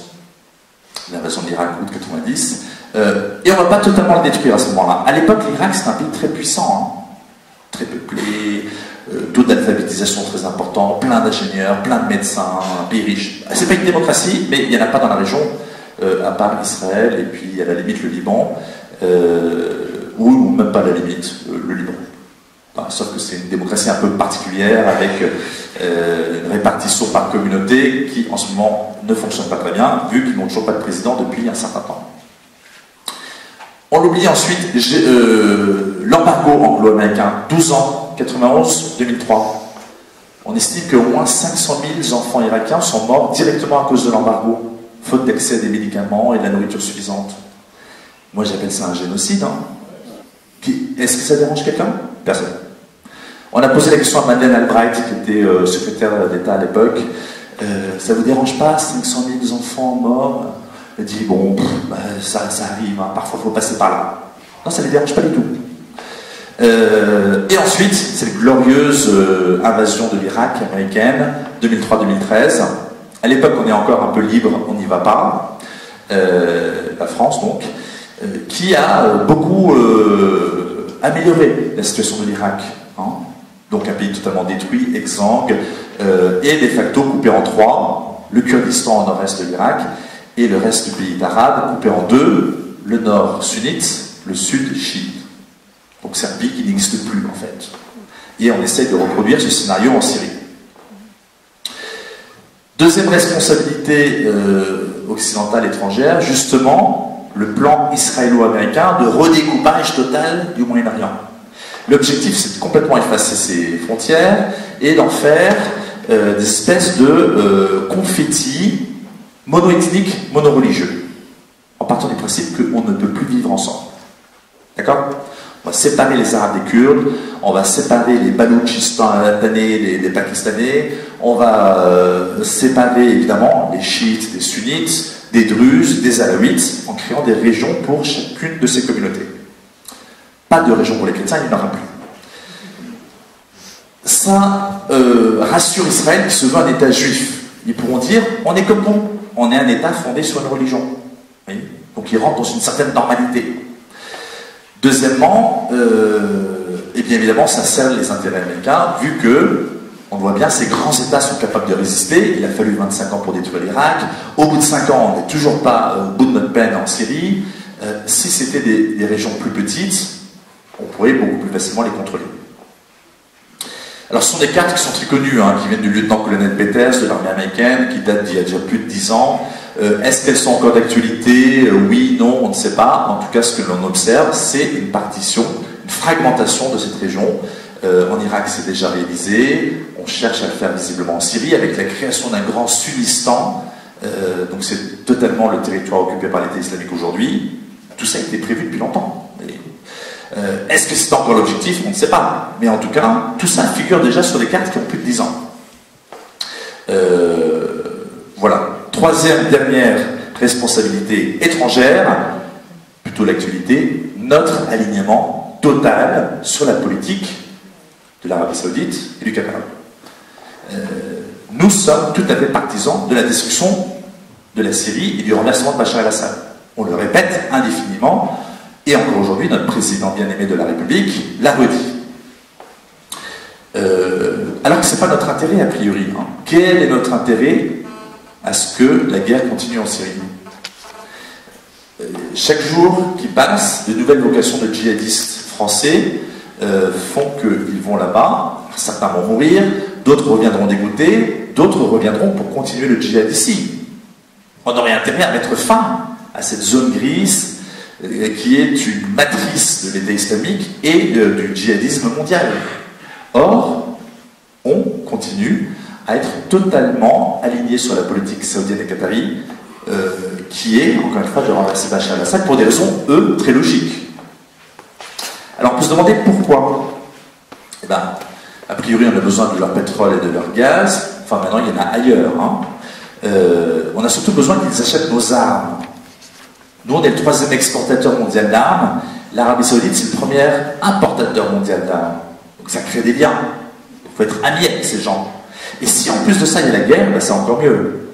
l'invasion de l'Irak août 90, et on ne va pas totalement le détruire à ce moment-là. À l'époque, l'Irak c'est un pays très puissant, très peuplé, taux d'alphabétisation très important, plein d'ingénieurs, plein de médecins, un pays riche. C'est pas une démocratie, mais il n'y en a pas dans la région, à part Israël, et puis à la limite le Liban, ou même pas à la limite, le Liban. Enfin, sauf que c'est une démocratie un peu particulière, avec une répartition par communauté qui en ce moment ne fonctionne pas très bien, vu qu'ils n'ont toujours pas de président depuis un certain temps. On l'oublie ensuite, l'embargo anglo-américain, 12 ans, 91-2003. On estime qu'au moins 500 000 enfants irakiens sont morts directement à cause de l'embargo, faute d'accès à des médicaments et de la nourriture suffisante. Moi, j'appelle ça un génocide. Hein. Est-ce que ça dérange quelqu'un? Personne. On a posé la question à Madeleine Albright, qui était secrétaire d'État à l'époque. Ça vous dérange pas, 500 000 enfants morts? Elle dit, bon, ça arrive, hein, parfois il faut passer par là. Non, ça ne les dérange pas du tout. Et ensuite, c'est la glorieuse invasion de l'Irak américaine, 2003-2013. À l'époque, on est encore un peu libre, on n'y va pas. La France, donc, qui a beaucoup amélioré la situation de l'Irak. Hein. Donc un pays totalement détruit, exsangue, et de facto coupé en trois, le Kurdistan au nord-est de l'Irak, et le reste du pays arabe coupé en deux, le nord sunnite, le sud chiite. Donc c'est un pays qui n'existe plus en fait. Et on essaye de reproduire ce scénario en Syrie. Deuxième responsabilité occidentale étrangère, justement, le plan israélo-américain de redécoupage total du Moyen-Orient. L'objectif, c'est de complètement effacer ces frontières et d'en faire des espèces de confettis mono-ethniques, mono-religieux, en partant du principe qu'on ne peut plus vivre ensemble. D'accord? On va séparer les Arabes des Kurdes, on va séparer les Baloutchistanais des Pakistanais, on va séparer évidemment les chiites des sunnites, des druzes, des alaouites, en créant des régions pour chacune de ces communautés. Pas de région pour les chrétiens, il n'y en aura plus. Ça rassure Israël qui se veut un État juif. Ils pourront dire, on est comme nous, on est un État fondé sur une religion. Oui. Donc ils rentrent dans une certaine normalité. Deuxièmement, et bien évidemment, ça sert les intérêts américains, vu que, on voit bien, ces grands États sont capables de résister. Il a fallu 25 ans pour détruire l'Irak. Au bout de 5 ans, on n'est toujours pas au bout de notre peine en Syrie. Si c'était des régions plus petites, on pourrait beaucoup plus facilement les contrôler. Alors ce sont des cartes qui sont très connues, hein, qui viennent du lieutenant-colonel Peters, de l'armée américaine, qui datent d'il y a déjà plus de 10 ans. Est-ce qu'elles sont encore d'actualité? Oui, non, on ne sait pas. En tout cas, ce que l'on observe, c'est une partition, une fragmentation de cette région. En Irak, c'est déjà réalisé. On cherche à le faire visiblement en Syrie, avec la création d'un grand Sunnistan. Donc c'est totalement le territoire occupé par l'État islamique aujourd'hui. Tout ça a été prévu depuis longtemps. Est-ce que c'est encore l'objectif? On ne sait pas. Mais en tout cas, tout ça figure déjà sur des cartes qui ont plus de 10 ans. Voilà. Troisième, dernière responsabilité étrangère, plutôt l'actualité, notre alignement total sur la politique de l'Arabie Saoudite et du Qatar. Nous sommes tout à fait partisans de la destruction de la Syrie et du renversement de Bachar el-Assad. On le répète indéfiniment, et encore aujourd'hui, notre président bien-aimé de la République l'a redit. Alors que ce n'est pas notre intérêt, a priori. Hein. Quel est notre intérêt à ce que la guerre continue en Syrie? Chaque jour qui passe, de nouvelles vocations de djihadistes français font qu'ils vont là-bas, certains vont mourir, d'autres reviendront dégoûtés, d'autres reviendront pour continuer le djihad ici. On aurait intérêt à mettre fin à cette zone grise qui est une matrice de l'État islamique et du djihadisme mondial. Or, on continue à être totalement aligné sur la politique saoudienne et qatari, qui est, encore une fois, de renverser Bachar el-Assad pour des raisons, eux, très logiques. Alors, on peut se demander pourquoi. Eh bien, a priori, on a besoin de leur pétrole et de leur gaz. Enfin, maintenant, il y en a ailleurs. Hein. On a surtout besoin qu'ils achètent nos armes. Nous, on est le troisième exportateur mondial d'armes. L'Arabie Saoudite, c'est le premier importateur mondial d'armes. Donc, ça crée des liens. Il faut être ami avec ces gens. Et si en plus de ça il y a la guerre, ben c'est encore mieux.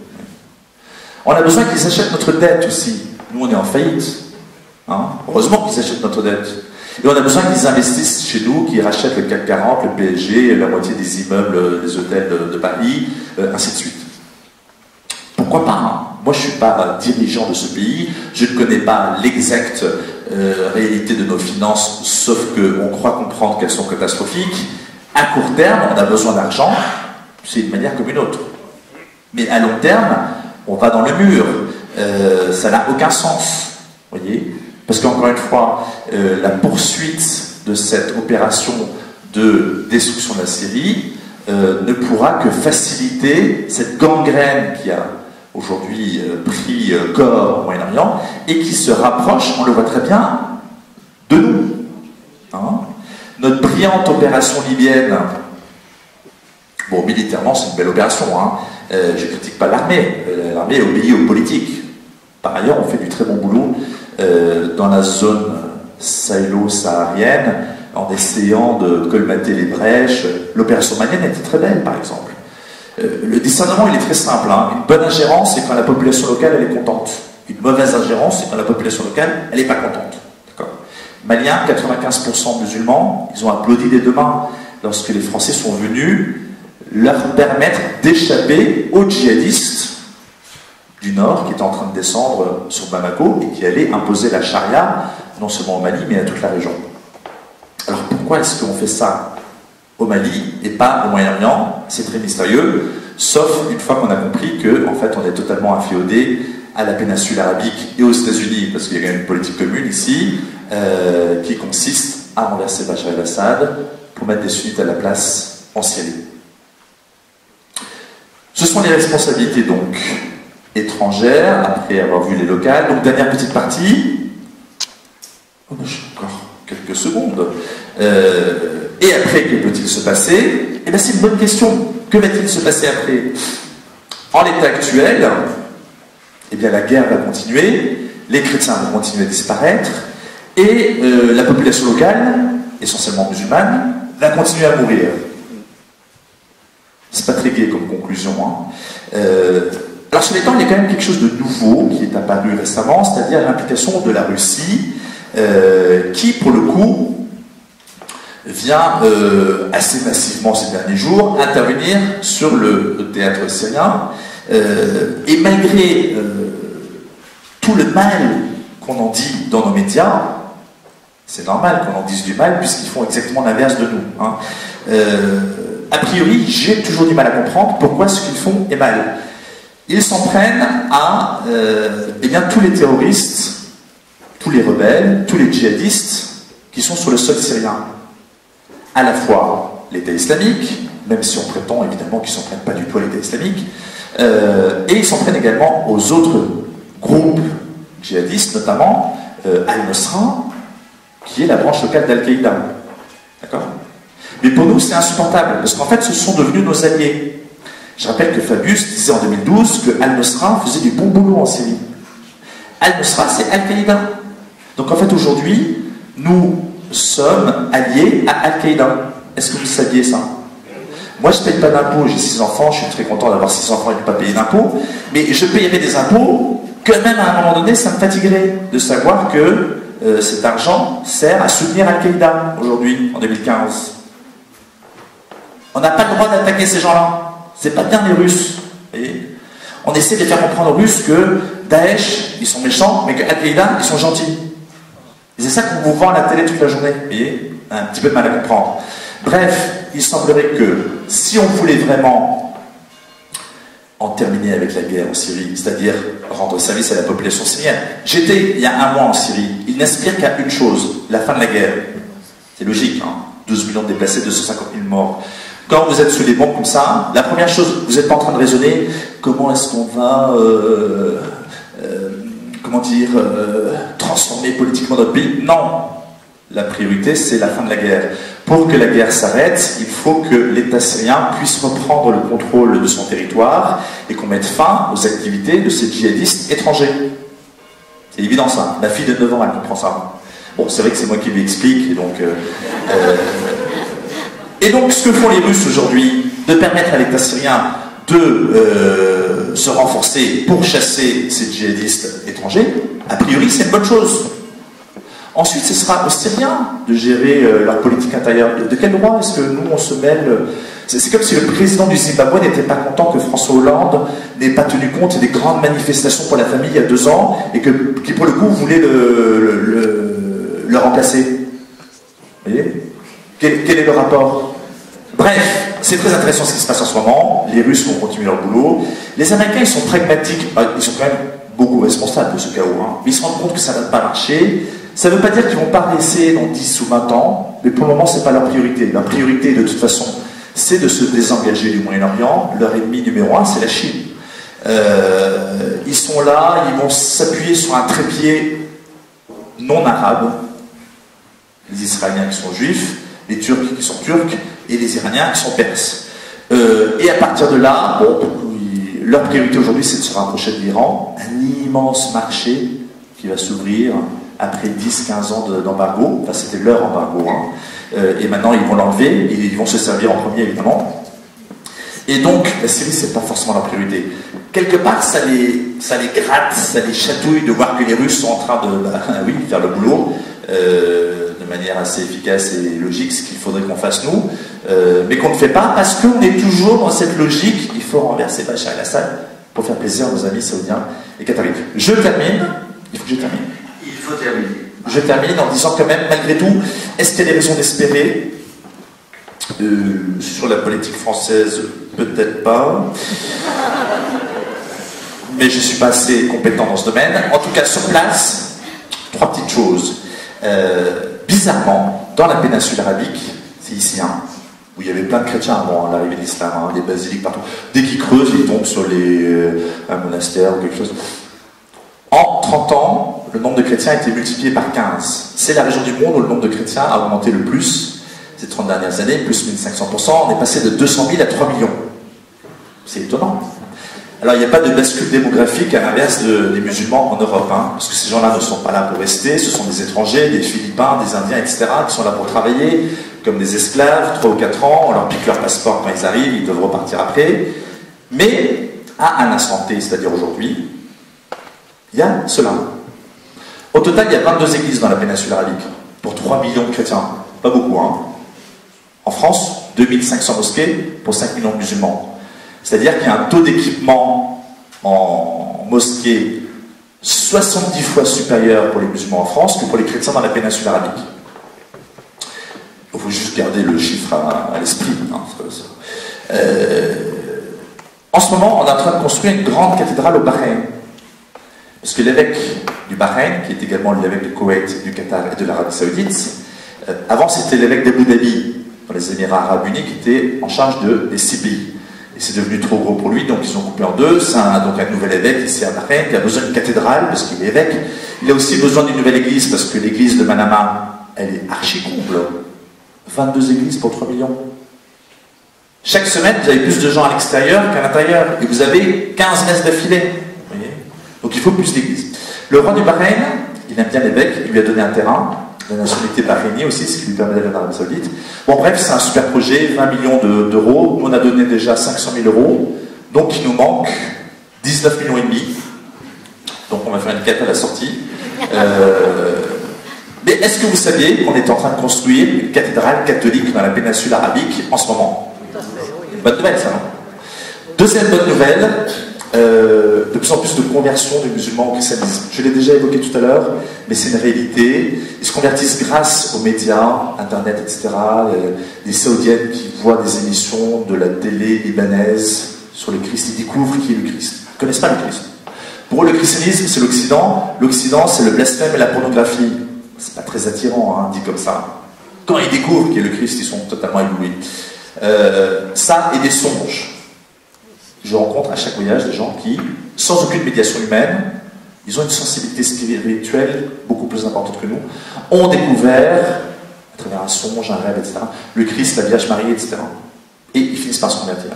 On a besoin qu'ils achètent notre dette aussi. Nous on est en faillite. Hein? Heureusement qu'ils achètent notre dette. Et on a besoin qu'ils investissent chez nous, qu'ils rachètent le CAC 40, le PSG, la moitié des immeubles, des hôtels de Paris, ainsi de suite. Pourquoi pas? Hein? Moi je ne suis pas dirigeant de ce pays, je ne connais pas l'exacte réalité de nos finances, sauf qu'on croit comprendre qu'elles sont catastrophiques. À court terme, on a besoin d'argent. C'est une manière comme une autre. Mais à long terme, on va dans le mur. Ça n'a aucun sens. Voyez? Parce qu'encore une fois, la poursuite de cette opération de destruction de la Syrie ne pourra que faciliter cette gangrène qui a aujourd'hui pris corps au Moyen-Orient et qui se rapproche, on le voit très bien, de nous. Hein? Notre brillante opération libyenne, bon, militairement, c'est une belle opération, hein. Je ne critique pas l'armée, l'armée obéit aux politiques. Par ailleurs, on fait du très bon boulot dans la zone sahélo-saharienne, en essayant de colmater les brèches. L'opération malienne était très belle, par exemple. Le discernement, il est très simple. Hein. Une bonne ingérence, c'est quand la population locale, elle est contente. Une mauvaise ingérence, c'est quand la population locale, elle n'est pas contente. Maliens, 95% musulmans, ils ont applaudi des deux mains lorsque les Français sont venus leur permettre d'échapper aux djihadistes du Nord qui étaient en train de descendre sur Bamako et qui allaient imposer la charia, non seulement au Mali, mais à toute la région. Alors pourquoi est-ce qu'on fait ça au Mali et pas au Moyen-Orient? C'est très mystérieux, sauf une fois qu'on a compris qu'en fait on est totalement inféodé à la péninsule arabique et aux États-Unis, parce qu'il y a quand même une politique commune ici, qui consiste à renverser Bachar el-Assad pour mettre des sunnites à la place en Syrie. Ce sont les responsabilités donc étrangères, après avoir vu les locales. Donc dernière petite partie, j'ai encore quelques secondes. Et après, que peut-il se passer? Eh bien c'est une bonne question. Que va-t-il se passer après? En l'état actuel, eh bien la guerre va continuer, les chrétiens vont continuer à disparaître, et la population locale, essentiellement musulmane, va continuer à mourir. C'est pas très gai comme conclusion. Hein. Alors sur les temps, il y a quand même quelque chose de nouveau qui est apparu récemment, c'est-à-dire l'implication de la Russie, qui, pour le coup, vient assez massivement ces derniers jours intervenir sur le théâtre syrien, et malgré tout le mal qu'on en dit dans nos médias, c'est normal qu'on en dise du mal puisqu'ils font exactement l'inverse de nous. Hein. A priori, j'ai toujours du mal à comprendre pourquoi ce qu'ils font est mal. Ils s'en prennent à eh bien, tous les terroristes, tous les rebelles, tous les djihadistes qui sont sur le sol syrien. À la fois l'État islamique, même si on prétend évidemment qu'ils ne s'en prennent pas du tout à l'État islamique, et ils s'en prennent également aux autres groupes djihadistes, notamment Al-Nusra, qui est la branche locale d'Al-Qaïda. D'accord? Mais pour nous, c'est insupportable, parce qu'en fait, ce sont devenus nos alliés. Je rappelle que Fabius disait en 2012 que Al-Nusra faisait du bon boulot en Syrie. Al-Nusra, c'est Al-Qaïda. Donc en fait, aujourd'hui, nous sommes alliés à Al-Qaïda. Est-ce que vous saviez ça? Moi, je ne paye pas d'impôts, j'ai 6 enfants, je suis très content d'avoir 6 enfants et de ne pas payer d'impôts, mais je payerais des impôts, quand même à un moment donné, ça me fatiguerait de savoir que cet argent sert à soutenir Al-Qaïda aujourd'hui, en 2015. On n'a pas le droit d'attaquer ces gens-là. C'est pas bien les Russes. Voyez, on essaie de faire comprendre aux Russes que Daesh, ils sont méchants, mais que Al-Qaïda, ils sont gentils. Et c'est ça qu'on vous vend à la télé toute la journée. Vous voyez, un petit peu de mal à comprendre. Bref, il semblerait que si on voulait vraiment en terminer avec la guerre en Syrie, c'est-à-dire rendre service à la population syrienne. J'étais il y a un mois en Syrie. Il n'aspire qu'à une chose, la fin de la guerre. C'est logique, hein, 12 millions de déplacés, 250 000 morts. Quand vous êtes sous les bombes comme ça, la première chose, vous n'êtes pas en train de raisonner comment est-ce qu'on va transformer politiquement notre pays. Non, la priorité c'est la fin de la guerre. Pour que la guerre s'arrête, il faut que l'État syrien puisse reprendre le contrôle de son territoire et qu'on mette fin aux activités de ces djihadistes étrangers. C'est évident ça. Ma fille de 9 ans, elle comprend ça. Bon, c'est vrai que c'est moi qui lui explique, et donc ce que font les Russes aujourd'hui, de permettre à l'État syrien de se renforcer pour chasser ces djihadistes étrangers, a priori c'est une bonne chose. Ensuite, ce sera aux Syriens de gérer leur politique intérieure. De quel droit est-ce que nous, on se mêle? C'est comme si le président du Zimbabwe n'était pas content que François Hollande n'ait pas tenu compte des grandes manifestations pour la famille il y a 2 ans et qui, pour le coup, voulait le remplacer. Vous voyez? Quel est le rapport? Bref, c'est très intéressant ce qui se passe en ce moment. Les Russes vont continuer leur boulot. Les Américains, ils sont pragmatiques. Ils sont quand même beaucoup responsables de ce chaos. Hein. Mais ils se rendent compte que ça ne va pas marcher. Ça ne veut pas dire qu'ils ne vont pas laisser dans 10 ou 20 ans, mais pour le moment, ce n'est pas leur priorité. Leur priorité, de toute façon, c'est de se désengager du Moyen-Orient. Leur ennemi numéro 1, c'est la Chine. Ils sont là, ils vont s'appuyer sur un trépied non arabe, les Israéliens qui sont juifs, les Turcs qui sont turcs, et les Iraniens qui sont perses. Et à partir de là, bon, leur priorité aujourd'hui, c'est de se rapprocher de l'Iran, un immense marché qui va s'ouvrir après 10-15 ans d'embargo. Enfin, c'était leur embargo, hein. Et maintenant, ils vont l'enlever, et ils vont se servir en premier, évidemment. Et donc, la Syrie, c'est pas forcément leur priorité. Quelque part, ça les gratte, ça les chatouille de voir que les Russes sont en train de, oui, faire le boulot de manière assez efficace et logique, ce qu'il faudrait qu'on fasse nous, mais qu'on ne fait pas parce qu'on est toujours dans cette logique. Il faut renverser Bachar el-Assad pour faire plaisir à nos amis saoudiens et qataris. Je termine. Il faut que je termine. Il faut terminer. Je termine en disant quand même, malgré tout, est-ce qu'il y a des raisons d'espérer sur la politique française? Peut-être pas. Mais je ne suis pas assez compétent dans ce domaine. En tout cas, sur place, 3 petites choses. Bizarrement, dans la péninsule arabique, c'est ici, hein, où il y avait plein de chrétiens avant l'arrivée de l'islam, hein, des basiliques partout. Dès qu'ils creusent, ils tombent sur un monastère ou quelque chose. En 30 ans, le nombre de chrétiens a été multiplié par 15. C'est la région du monde où le nombre de chrétiens a augmenté le plus ces 30 dernières années, plus 1500%. On est passé de 200 000 à 3 millions. C'est étonnant. Alors, il n'y a pas de bascule démographique à l'inverse des musulmans en Europe, hein, parce que ces gens-là ne sont pas là pour rester, ce sont des étrangers, des Philippins, des Indiens, etc., qui sont là pour travailler, comme des esclaves, 3 ou 4 ans, on leur pique leur passeport quand ils arrivent, ils doivent repartir après. Mais, à un instant T, c'est-à-dire aujourd'hui, il y a cela. Au total, il y a 22 églises dans la péninsule arabique, pour 3 millions de chrétiens. Pas beaucoup, hein. En France, 2500 mosquées pour 5 millions de musulmans. C'est-à-dire qu'il y a un taux d'équipement en mosquée 70 fois supérieur pour les musulmans en France que pour les chrétiens dans la péninsule arabique. Il faut juste garder le chiffre à l'esprit. Hein. En ce moment, on est en train de construire une grande cathédrale au Bahreïn. Parce que l'évêque du Bahreïn, qui est également l'évêque du Koweït, du Qatar et de l'Arabie Saoudite, avant c'était l'évêque d'Abu Dhabi, dans les Émirats Arabes Unis, qui était en charge des 6 pays. Et c'est devenu trop gros pour lui, donc ils ont coupé en deux. C'est donc un nouvel évêque ici à Bahreïn, qui a besoin d'une cathédrale, parce qu'il est évêque. Il a aussi besoin d'une nouvelle église, parce que l'église de Manama, elle est archi comble. 22 églises pour 3 millions. Chaque semaine, vous avez plus de gens à l'extérieur qu'à l'intérieur. Et vous avez 15 messes d'affilée. Donc il faut plus d'églises. Le roi du Bahreïn, il aime bien l'évêque, il lui a donné un terrain, la nationalité bahreïnienne aussi, ce qui lui permet d'aller en Arabie Saoudite. Bon, bref, c'est un super projet, 20 millions d'euros. Nous, on a donné déjà 500 000 euros. Donc, il nous manque 19 millions et demi. Donc, on va faire une quête à la sortie. Mais est-ce que vous saviez qu'on est en train de construire une cathédrale catholique dans la péninsule arabique en ce moment? Une bonne nouvelle, ça, non? Deuxième bonne nouvelle, de plus en plus de conversions des musulmans au christianisme. Je l'ai déjà évoqué tout à l'heure, mais c'est une réalité. Ils se convertissent grâce aux médias, Internet, etc. Les Saoudiennes qui voient des émissions de la télé libanaise sur le Christ, ils découvrent qui est le Christ. Ils ne connaissent pas le Christ. Pour eux, le christianisme, c'est l'Occident. L'Occident, c'est le blasphème et la pornographie. C'est pas très attirant, hein, dit comme ça. Quand ils découvrent qui est le Christ, ils sont totalement éblouis. Ça et des songes. Je rencontre à chaque voyage des gens qui, sans aucune médiation humaine, ils ont une sensibilité spirituelle beaucoup plus importante que nous, ont découvert, à travers un songe, un rêve, etc., le Christ, la Vierge Marie, etc. Et ils finissent par se convertir.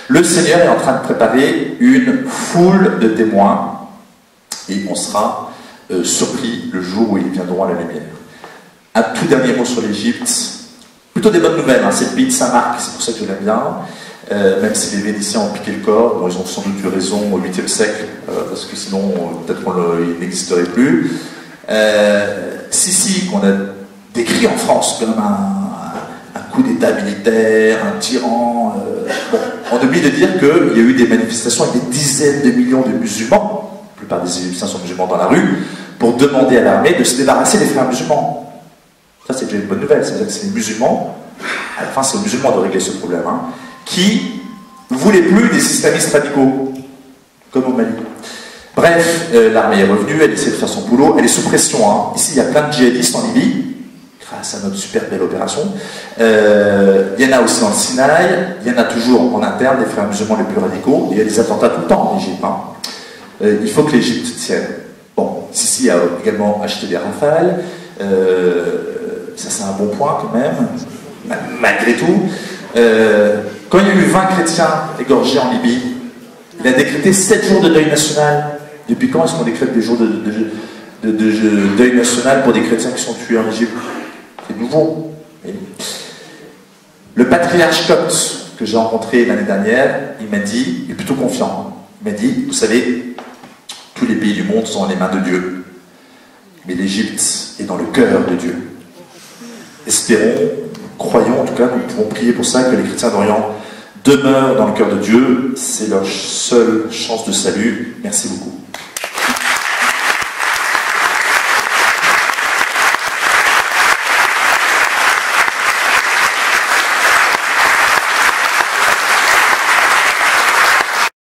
Le Seigneur est en train de préparer une foule de témoins, et on sera surpris le jour où ils viendront à la lumière. Un tout dernier mot sur l'Égypte, plutôt des bonnes nouvelles, hein. C'est le pays de Saint-Marc, c'est pour ça que je l'aime bien. Même si les Vénitiens ont piqué le corps, bon, ils ont sans doute eu raison au 8e siècle, parce que sinon, peut-être qu'il n'existerait plus. Sisi, qu'on a décrit en France comme un coup d'État militaire, un tyran. Bon, on oublie de dire qu'il y a eu des manifestations avec des dizaines de millions de musulmans, la plupart des Égyptiens sont musulmans dans la rue, pour demander à l'armée de se débarrasser des frères musulmans. Ça, c'est déjà une bonne nouvelle, c'est-à-dire que c'est les musulmans, à la fin, c'est aux musulmans de régler ce problème, hein, qui ne voulaient plus des islamistes radicaux, comme au Mali. Bref, l'armée est revenue, elle essaie de faire son boulot, elle est sous pression. Hein. Ici, il y a plein de djihadistes en Libye, face à notre super belle opération. Il y en a aussi dans le Sinaï, il y en a toujours en interne, les frères musulmans les plus radicaux, il y a des attentats tout le temps en Égypte. Hein. Il faut que l'Égypte tienne. Bon, Sisi a également acheté des Rafales, ça c'est un bon point quand même, malgré tout. Quand il y a eu 20 chrétiens égorgés en Libye, il a décrété 7 jours de deuil national. Depuis quand est-ce qu'on décrète des jours de deuil national pour des chrétiens qui sont tués en Égypte? C'est nouveau. Le patriarche copte que j'ai rencontré l'année dernière, il m'a dit, il est plutôt confiant, il m'a dit, vous savez, tous les pays du monde sont dans les mains de Dieu, mais l'Égypte est dans le cœur de Dieu. Espérons, croyons en tout cas, nous pouvons prier pour ça, que les chrétiens d'Orient demeurent dans le cœur de Dieu, c'est leur seule chance de salut. Merci beaucoup.